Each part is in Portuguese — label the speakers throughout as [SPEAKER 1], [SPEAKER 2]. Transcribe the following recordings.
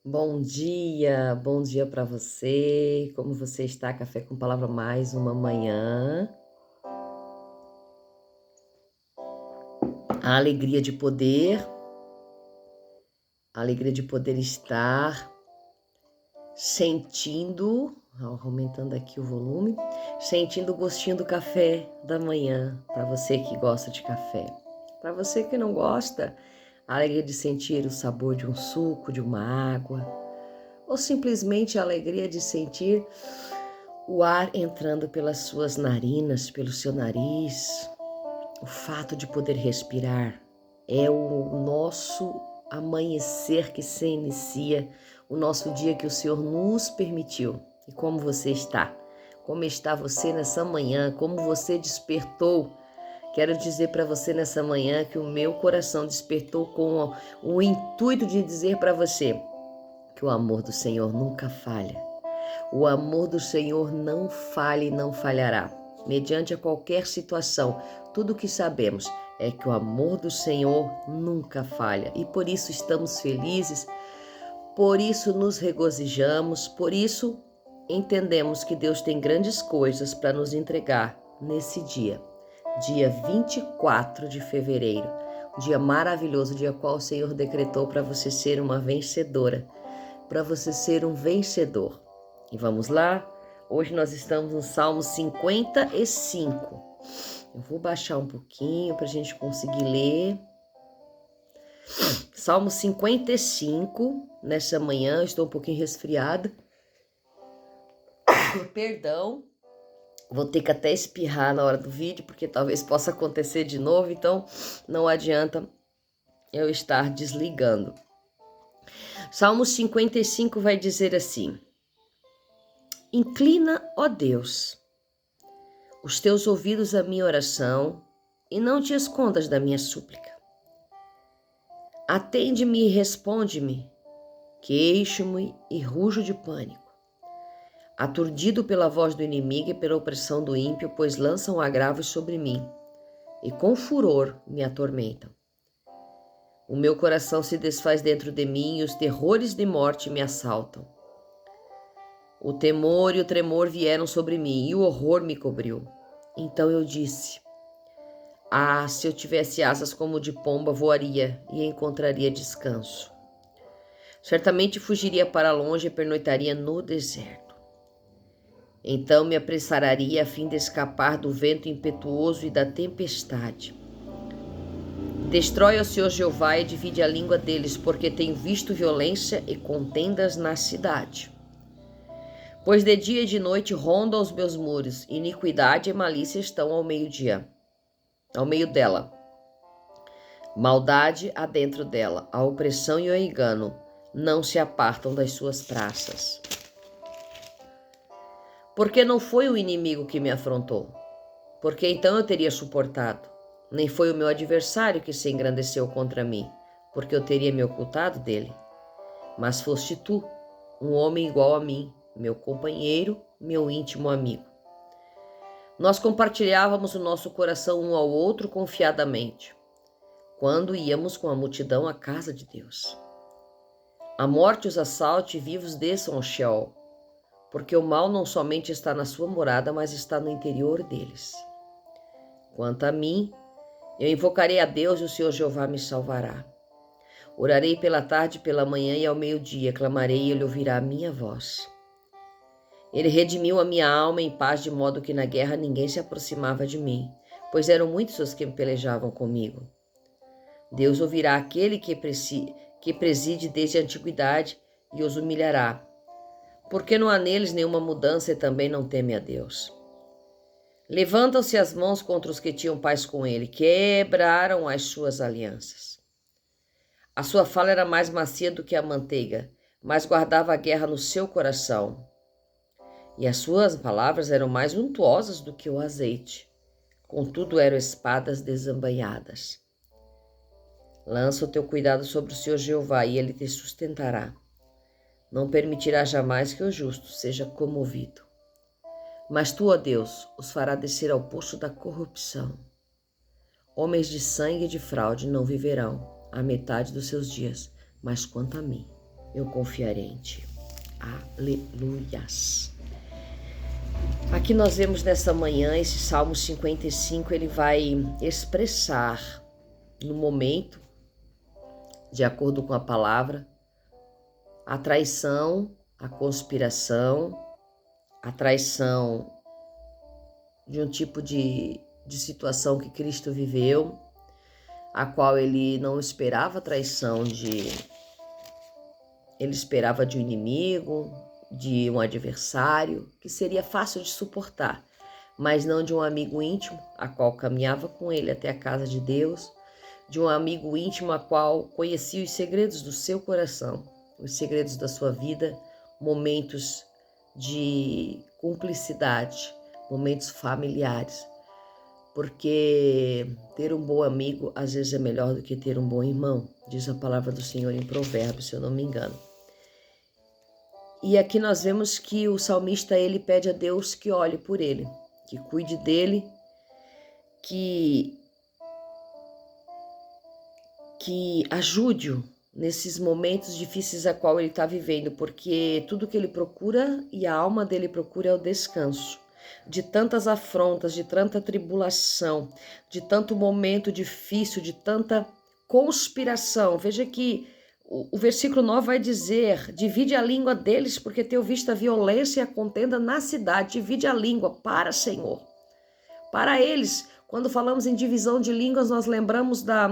[SPEAKER 1] Bom dia para você. Como você está? Café com Palavra mais uma manhã. A alegria de poder estar sentindo, aumentando aqui o volume, sentindo o gostinho do café da manhã, para você que gosta de café. Para você que não gosta, a alegria de sentir o sabor de um suco, de uma água, ou simplesmente a alegria de sentir o ar entrando pelas suas narinas, pelo seu nariz. O fato de poder respirar é o nosso amanhecer que se inicia, o nosso dia que o Senhor nos permitiu. E como você está? Como está você nessa manhã? Como você despertou? Quero dizer para você nessa manhã que o meu coração despertou com o intuito de dizer para você que o amor do Senhor nunca falha. O amor do Senhor não falha e não falhará. Mediante a qualquer situação, tudo o que sabemos é que o amor do Senhor nunca falha. E por isso estamos felizes, por isso nos regozijamos, por isso entendemos que Deus tem grandes coisas para nos entregar nesse dia 24 de fevereiro. Um dia maravilhoso, dia qual o Senhor decretou para você ser uma vencedora, para você ser um vencedor. E vamos lá, hoje nós estamos no Salmo 55. Eu vou baixar um pouquinho para a gente conseguir ler. Salmo 55, nessa manhã, eu estou um pouquinho resfriada. Perdão, vou ter que até espirrar na hora do vídeo, porque talvez possa acontecer de novo, então não adianta eu estar desligando. Salmo 55 vai dizer assim: Inclina, ó Deus, os teus ouvidos à minha oração e não te escondas da minha súplica. Atende-me e responde-me, queixo-me e rujo de pânico. Aturdido pela voz do inimigo e pela opressão do ímpio, pois lançam agravos sobre mim e com furor me atormentam. O meu coração se desfaz dentro de mim e os terrores de morte me assaltam. O temor e o tremor vieram sobre mim e o horror me cobriu. Então eu disse: se eu tivesse asas como de pomba, voaria e encontraria descanso. Certamente fugiria para longe e pernoitaria no deserto. Então me apressaria a fim de escapar do vento impetuoso e da tempestade. Destrói, ó Senhor Jeová, e divide a língua deles, porque tenho visto violência e contendas na cidade. Pois de dia e de noite rondam os meus muros, iniquidade e malícia estão ao meio dela. Maldade há dentro dela, a opressão e o engano não se apartam das suas praças. Porque não foi o inimigo que me afrontou, porque então eu teria suportado. Nem foi o meu adversário que se engrandeceu contra mim, porque eu teria me ocultado dele. Mas foste tu, um homem igual a mim, meu companheiro, meu íntimo amigo. Nós compartilhávamos o nosso coração um ao outro confiadamente, quando íamos com a multidão à casa de Deus. A morte os assalte e vivos desçam ao Sheol, porque o mal não somente está na sua morada, mas está no interior deles. Quanto a mim, eu invocarei a Deus e o Senhor Jeová me salvará. Orarei pela tarde, pela manhã e ao meio-dia, clamarei e ele ouvirá a minha voz. Ele redimiu a minha alma em paz, de modo que na guerra ninguém se aproximava de mim, pois eram muitos os que pelejavam comigo. Deus ouvirá aquele que preside desde a antiguidade e os humilhará, porque não há neles nenhuma mudança e também não teme a Deus. Levantam-se as mãos contra os que tinham paz com ele, quebraram as suas alianças. A sua fala era mais macia do que a manteiga, mas guardava a guerra no seu coração. E as suas palavras eram mais untuosas do que o azeite, contudo eram espadas desembainhadas. Lança o teu cuidado sobre o Senhor Jeová e ele te sustentará. Não permitirá jamais que o justo seja comovido. Mas tu, ó Deus, os fará descer ao poço da corrupção. Homens de sangue e de fraude não viverão a metade dos seus dias, mas quanto a mim, eu confiarei em ti. Aleluias. Aqui nós vemos nessa manhã, esse Salmo 55, ele vai expressar no momento, de acordo com a palavra, a traição, a conspiração, a traição de um tipo de situação que Cristo viveu, a qual ele não esperava traição ele esperava de um inimigo, de um adversário, que seria fácil de suportar, mas não de um amigo íntimo, a qual caminhava com ele até a casa de Deus, de um amigo íntimo a qual conhecia os segredos do seu coração, os segredos da sua vida, momentos de cumplicidade, momentos familiares, porque ter um bom amigo às vezes é melhor do que ter um bom irmão, diz a palavra do Senhor em Provérbios, se eu não me engano. E aqui nós vemos que o salmista, ele pede a Deus que olhe por ele, que cuide dele, que ajude-o nesses momentos difíceis a qual ele está vivendo, porque tudo que ele procura e a alma dele procura é o descanso. De tantas afrontas, de tanta tribulação, de tanto momento difícil, de tanta conspiração. Veja que o versículo 9 vai dizer: divide a língua deles, porque tenho visto a violência e a contenda na cidade. Divide a língua para, Senhor. Para eles, quando falamos em divisão de línguas, nós lembramos da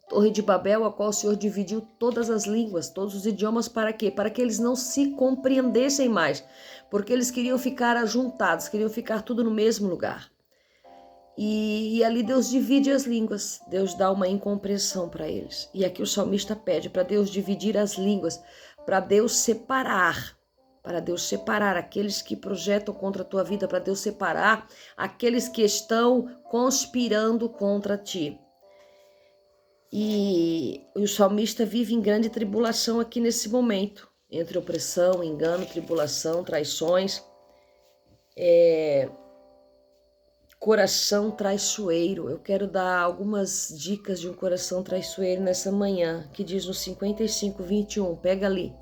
[SPEAKER 1] Torre de Babel, a qual o Senhor dividiu todas as línguas, todos os idiomas, para quê? Para que eles não se compreendessem mais, porque eles queriam ficar ajuntados, queriam ficar tudo no mesmo lugar. E ali Deus divide as línguas, Deus dá uma incompreensão para eles. E aqui o salmista pede para Deus dividir as línguas, para Deus separar aqueles que projetam contra a tua vida, para Deus separar aqueles que estão conspirando contra ti. E o salmista vive em grande tribulação aqui nesse momento, entre opressão, engano, tribulação, traições, coração traiçoeiro. Eu quero dar algumas dicas de um coração traiçoeiro nessa manhã, que diz no 55:21, pega ali,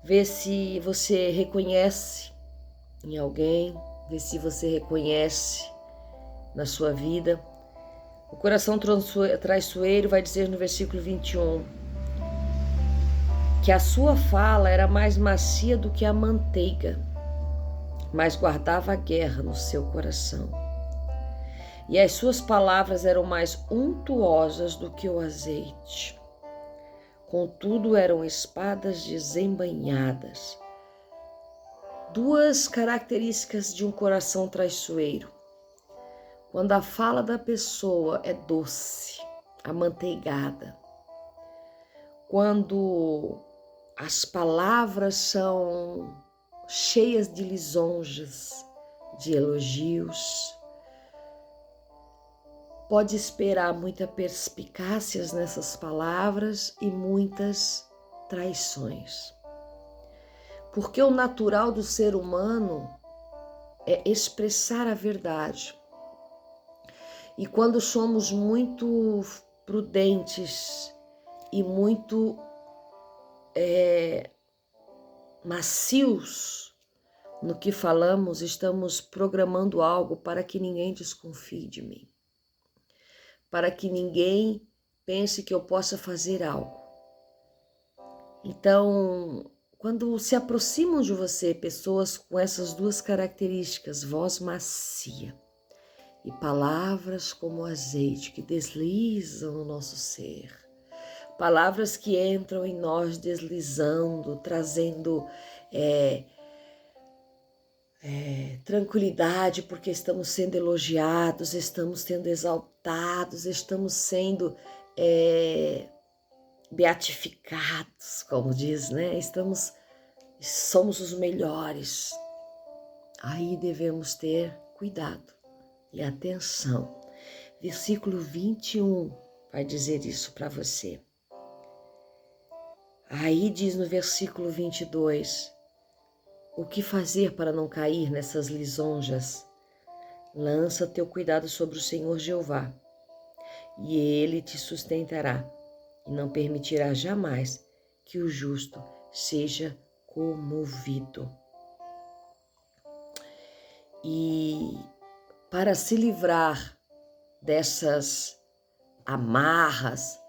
[SPEAKER 1] vê se você reconhece em alguém, vê se você reconhece na sua vida. O coração traiçoeiro vai dizer no versículo 21 que a sua fala era mais macia do que a manteiga, mas guardava a guerra no seu coração. E as suas palavras eram mais untuosas do que o azeite. Contudo, eram espadas desembainhadas. Duas características de um coração traiçoeiro. Quando a fala da pessoa é doce, amanteigada. Quando as palavras são cheias de lisonjas, de elogios. Pode esperar muita perspicácia nessas palavras e muitas traições. Porque o natural do ser humano é expressar a verdade. E quando somos muito prudentes e muito macios no que falamos, estamos programando algo para que ninguém desconfie de mim. Para que ninguém pense que eu possa fazer algo. Então, quando se aproximam de você pessoas com essas duas características, voz macia e palavras como azeite que deslizam no nosso ser, palavras que entram em nós deslizando, trazendo tranquilidade, porque estamos sendo elogiados, estamos sendo exaltados, estamos sendo beatificados, como diz, né? Somos os melhores. Aí devemos ter cuidado e atenção. Versículo 21 vai dizer isso para você. Aí diz no versículo 22, o que fazer para não cair nessas lisonjas? Lança teu cuidado sobre o Senhor Jeová, e Ele te sustentará, e não permitirá jamais que o justo seja comovido. E para se livrar dessas amarras,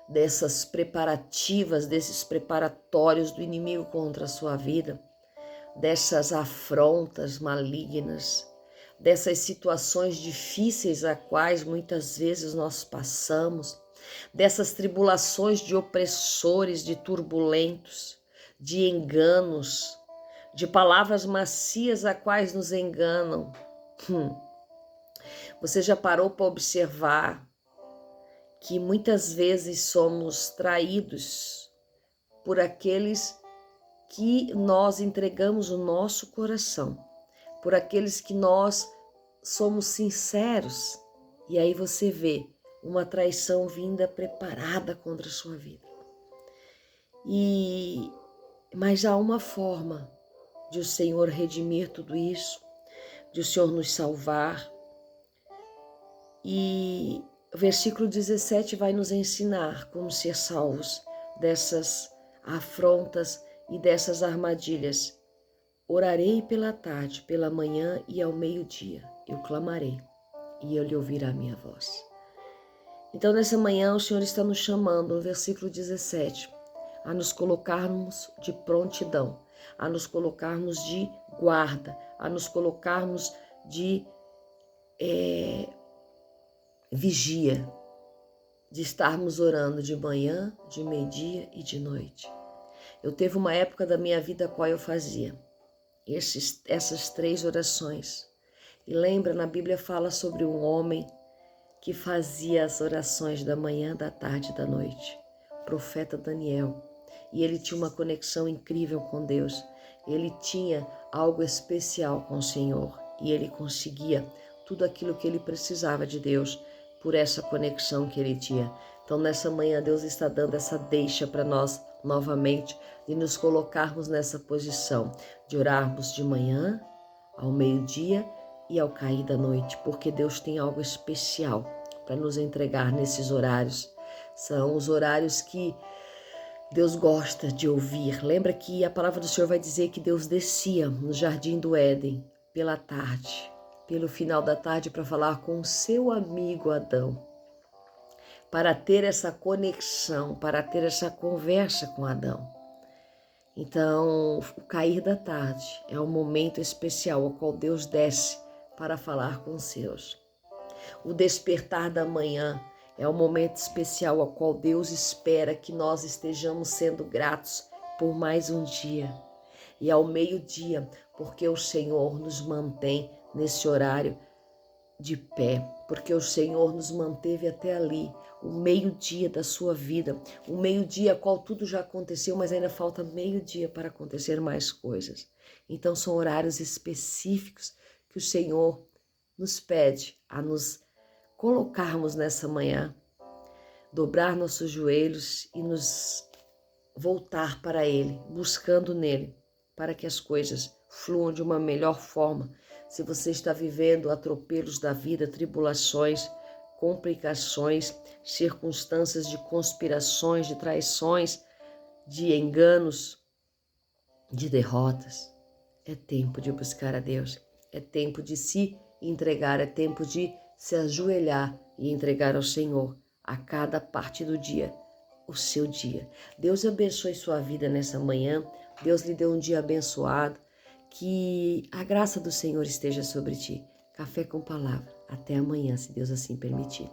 [SPEAKER 1] dessas preparativas, desses preparatórios do inimigo contra a sua vida, dessas afrontas malignas, dessas situações difíceis a quais muitas vezes nós passamos, dessas tribulações de opressores, de turbulentos, de enganos, de palavras macias a quais nos enganam. Você já parou para observar que muitas vezes somos traídos por aqueles que nós entregamos o nosso coração, por aqueles que nós somos sinceros, e aí você vê uma traição vinda preparada contra a sua vida. Mas há uma forma de o Senhor redimir tudo isso, de o Senhor nos salvar. E o versículo 17 vai nos ensinar como ser salvos dessas afrontas e dessas armadilhas. Orarei pela tarde, pela manhã e ao meio-dia. Eu clamarei e ele ouvirá a minha voz. Então, nessa manhã, o Senhor está nos chamando, no versículo 17, a nos colocarmos de prontidão, a nos colocarmos de guarda, a nos colocarmos de vigia, de estarmos orando de manhã, de meio-dia e de noite. Eu teve uma época da minha vida a qual eu fazia essas 3 orações. E lembra, na Bíblia fala sobre um homem que fazia as orações da manhã, da tarde e da noite, o profeta Daniel. E ele tinha uma conexão incrível com Deus. Ele tinha algo especial com o Senhor e ele conseguia tudo aquilo que ele precisava de Deus por essa conexão que ele tinha. Então, nessa manhã, Deus está dando essa deixa para nós novamente, de nos colocarmos nessa posição, de orarmos de manhã, ao meio-dia e ao cair da noite, porque Deus tem algo especial para nos entregar nesses horários. São os horários que Deus gosta de ouvir. Lembra que a palavra do Senhor vai dizer que Deus descia no jardim do Éden pela tarde, pelo final da tarde, para falar com o seu amigo Adão, para ter essa conexão, para ter essa conversa com Adão. Então, o cair da tarde é um momento especial ao qual Deus desce para falar com os seus. O despertar da manhã é um momento especial ao qual Deus espera que nós estejamos sendo gratos por mais um dia. E ao meio-dia, porque o Senhor nos mantém nesse horário de pé, porque o Senhor nos manteve até ali, o meio-dia da sua vida, o meio-dia qual tudo já aconteceu, mas ainda falta meio-dia para acontecer mais coisas. Então são horários específicos que o Senhor nos pede a nos colocarmos nessa manhã, dobrar nossos joelhos e nos voltar para Ele, buscando nele, para que as coisas fluam de uma melhor forma. Se você está vivendo atropelos da vida, tribulações, complicações, circunstâncias de conspirações, de traições, de enganos, de derrotas, é tempo de buscar a Deus, é tempo de se entregar, é tempo de se ajoelhar e entregar ao Senhor a cada parte do dia, o seu dia. Deus abençoe sua vida nessa manhã, Deus lhe deu um dia abençoado, que a graça do Senhor esteja sobre ti. Café com Palavra. Até amanhã, se Deus assim permitir.